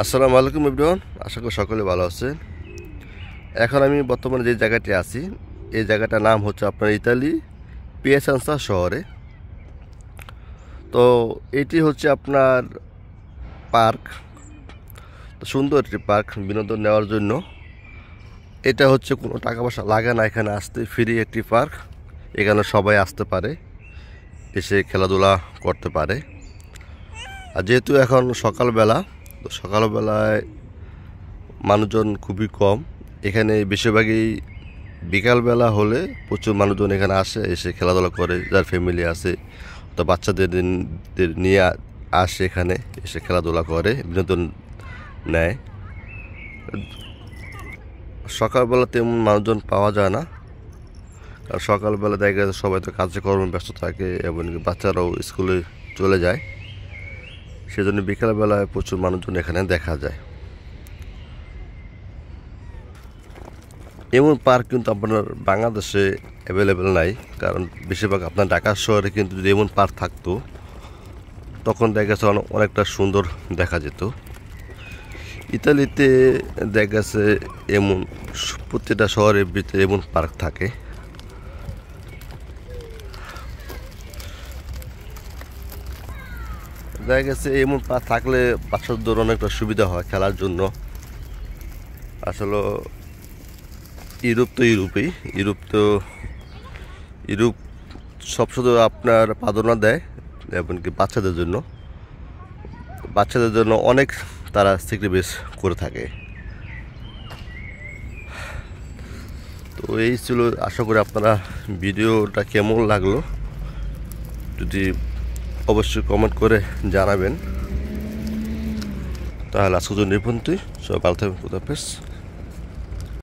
আসসালামু আলাইকুম এভরিওয়ান, আশা করি সকলে ভালো আছেন। এখন আমি বর্তমানে যে জায়গাটি আছি, এই জায়গাটার নাম হচ্ছে আপনার ইতালি পিয়েসেন্সা শহরে। তো এটি হচ্ছে আপনার পার্ক, তো সুন্দর একটি পার্ক বিনোদন নেওয়ার জন্য। এটা হচ্ছে কোনো টাকা পয়সা লাগে না, এখানে আসতে ফ্রি একটি পার্ক। এখানে সবাই আসতে পারে, এসে খেলাধুলা করতে পারে। আর যেহেতু এখন সকালবেলা, তো সকালবেলায় মানুষজন খুবই কম। এখানে বেশিরভাগই বিকালবেলা হলে প্রচুর মানুষজন এখানে আসে, এসে খেলাধুলা করে, যার ফ্যামিলি আছে তো বাচ্চাদের নিয়ে আসে, এখানে এসে খেলাধুলা করে, বিনোদন নেয়। সকালবেলা তেমন মানুষজন পাওয়া যায় না, কারণ সকালবেলা দেখা যায় সবাই তো কাজে কর্মে ব্যস্ত থাকে এবং বাচ্চারাও স্কুলে চলে যায়। সেজন্য বিকালবেলায় প্রচুর মানুষজন এখানে দেখা যায়। এমন পার্ক কিন্তু আপনার বাংলাদেশে অ্যাভেলেবেল নাই, কারণ বেশিরভাগ আপনার ঢাকা শহরে কিন্তু যদি এমন পার্ক থাকতো তখন দেখা গেছে অনেকটা সুন্দর দেখা যেত। ইতালিতে দেখা গেছে এমন প্রত্যেকটা শহরের ভিতরে এমন পার্ক থাকে। দেখা গেছে এমন পার্ক থাকলে বাচ্চাদের অনেকটা সুবিধা হয় খেলার জন্য। আসলে ইউরোপ সব শুধু আপনার প্রাধান্য দেয় এমনকি বাচ্চাদের জন্য অনেক তারা স্যাক্রিফাইস করে থাকে। তো এই ছিল, আশা করি আপনারা ভিডিওটা কেমন লাগলো যদি অবশ্যই কমেন্ট করে জানাবেন। তাহলে আজকের জন্য এই পর্যন্তই। সবাই ভালো থাকবেন। খুদা হাফেজ।